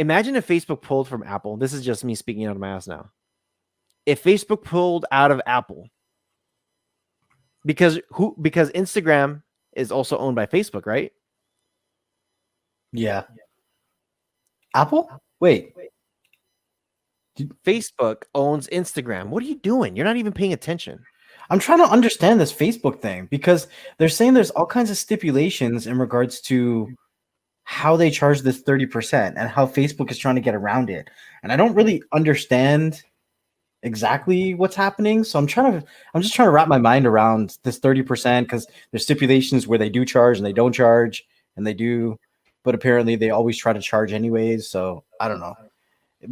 Imagine if Facebook pulled from Apple. This is just me speaking out of my ass now. If Facebook pulled out of Apple, because Instagram is also owned by Facebook, right? Yeah. Apple? Wait. Facebook owns Instagram. What are you doing? You're not even paying attention. I'm trying to understand this Facebook thing because they're saying there's all kinds of stipulations in regards to how they charge this 30% and how Facebook is trying to get around it. And I don't really understand exactly what's happening. So I'm just trying to wrap my mind around this 30% because there's stipulations where they do charge and they don't charge and they do, but apparently they always try to charge anyways. So I don't know.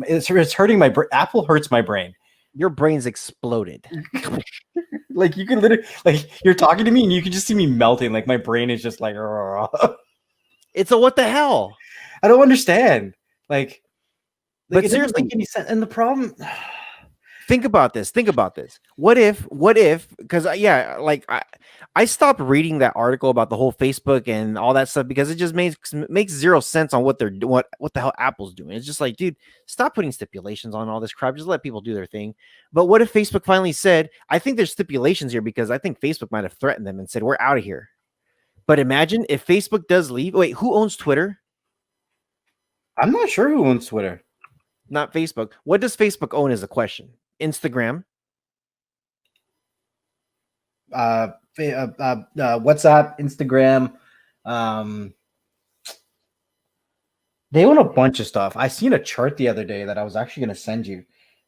It's hurting my brain. Apple hurts my brain. Your brain's exploded. Like you can literally, like you're talking to me and you can just see me melting. Like my brain is just like, it's a what the hell? I don't understand. Like but it seriously, doesn't make any sense. And the problem, think about this. What if, because like I stopped reading that article about the whole Facebook and all that stuff because it just makes zero sense on what they're doing, what the hell Apple's doing. It's just like, dude, stop putting stipulations on all this crap. Just let people do their thing. But what if Facebook finally said, I think there's stipulations here because I think Facebook might have threatened them and said, we're out of here. But imagine if Facebook does leave. Wait, who owns Twitter? I'm not sure who owns Twitter. Not Facebook. What does Facebook own is a question. Instagram. WhatsApp, Instagram. They own a bunch of stuff. I seen a chart the other day that I was actually going to send you,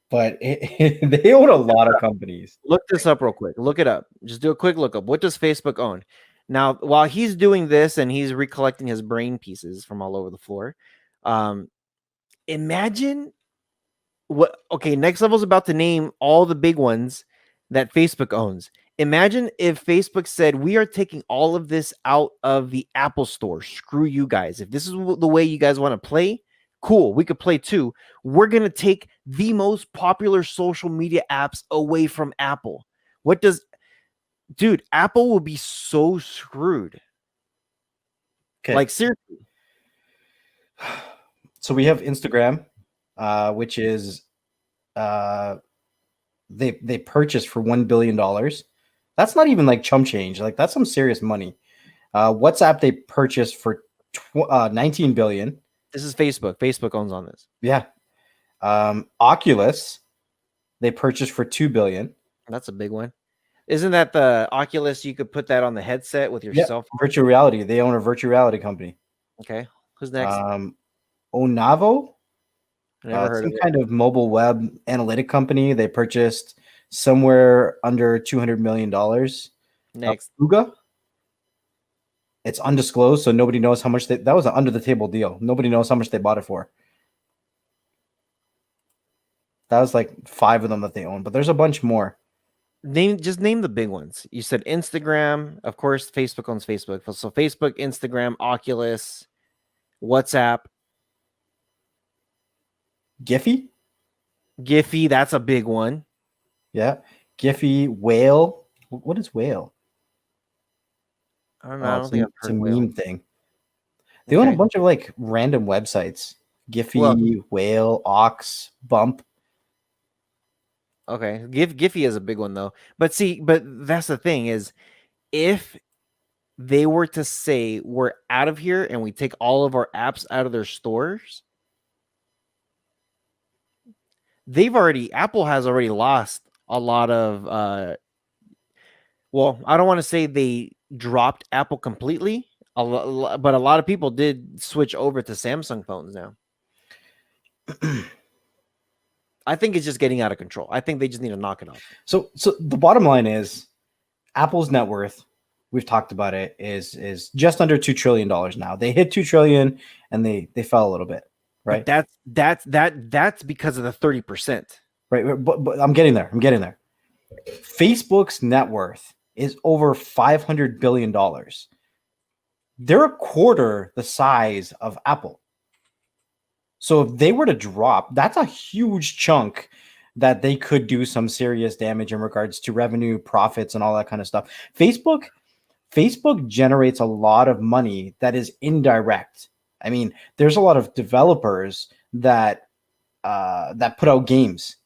but they own a lot of companies. Look this up real quick. Look it up. Just do a quick look up. What does Facebook own? Now, while he's doing this and he's recollecting his brain pieces from all over the floor, imagine what. Okay, Next Level's about to name all the big ones that Facebook owns. Imagine if Facebook said, we are taking all of this out of the Apple Store. Screw you guys. If this is the way you guys want to play, cool. We could play too. We're going to take the most popular social media apps away from Apple. Dude, Apple will be so screwed. Okay. Like, seriously. So we have Instagram, which is they purchased for $1 billion. That's not even like chump change. Like that's some serious money. WhatsApp they purchased for 19 billion. This is Facebook. Facebook owns on this. Yeah. Oculus they purchased for 2 billion. That's a big one. Isn't that the Oculus? You could put that on the headset with your cell phone. Virtual reality. They own a virtual reality company. Okay. Who's next? Onavo. Never heard some of kind of mobile web analytic company. They purchased somewhere under $200 million. Next. Fuga. It's undisclosed, so nobody knows how much that was an under the table deal. Nobody knows how much they bought it for. That was like 5 of them that they own, but there's a bunch more. Just name the big ones. You said Instagram, of course. Facebook owns Facebook, so Facebook, Instagram, Oculus, WhatsApp, Giphy. That's a big one. Yeah, Giphy, Whale. What is Whale? I don't know. I don't think I've heard it's a Whale. meme thing. They own a bunch of like random websites. Giphy, Whale, Ox, Bump. Okay, Giphy is a big one though. But that's the thing is, if they were to say we're out of here and we take all of our apps out of their stores, Apple has already lost a lot of. Well, I don't want to say they dropped Apple completely, but a lot of people did switch over to Samsung phones now. I think it's just getting out of control. I think they just need to knock it off. So the bottom line is Apple's net worth, we've talked about it, is just under $2 trillion now. They hit 2 trillion and they fell a little bit, right? But that's because of the 30%. Right. But I'm getting there. Facebook's net worth is over $500 billion. They're a quarter the size of Apple. So if they were to drop, that's a huge chunk that they could do some serious damage in regards to revenue, profits, and all that kind of stuff. Facebook generates a lot of money that is indirect. I mean, there's a lot of developers that that put out games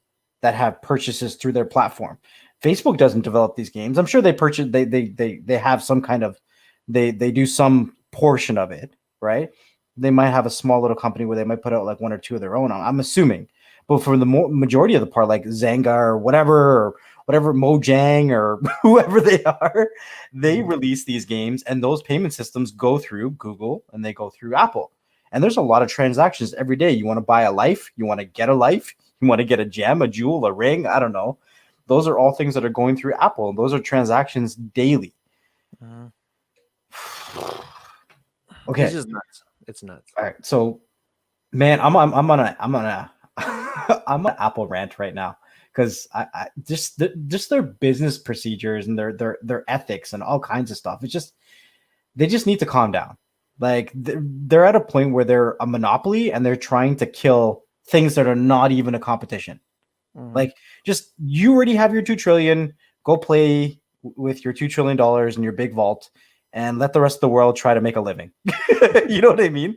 that have purchases through their platform. Facebook doesn't develop these games. I'm sure they purchase they have some kind of they do some portion of it, right? They might have a small little company where they might put out like one or two of their own. I'm assuming, but for the majority of the part, like Zynga or whatever Mojang or whoever they are, they release these games, and those payment systems go through Google and they go through Apple. And there's a lot of transactions every day. You want to buy a life, you want to get a life, you want to get a gem, a jewel, a ring, I don't know. Those are all things that are going through Apple. And those are transactions daily. Okay. It's just nuts. It's nuts. All right. So, man, I'm on a I'm on Apple rant right now because I just their business procedures and their ethics and all kinds of stuff. It's just they just need to calm down. Like they're at a point where they're a monopoly and they're trying to kill things that are not even a competition. Like, just you already have your 2 trillion. Go play with your $2 trillion in your big vault and let the rest of the world try to make a living. You know what I mean?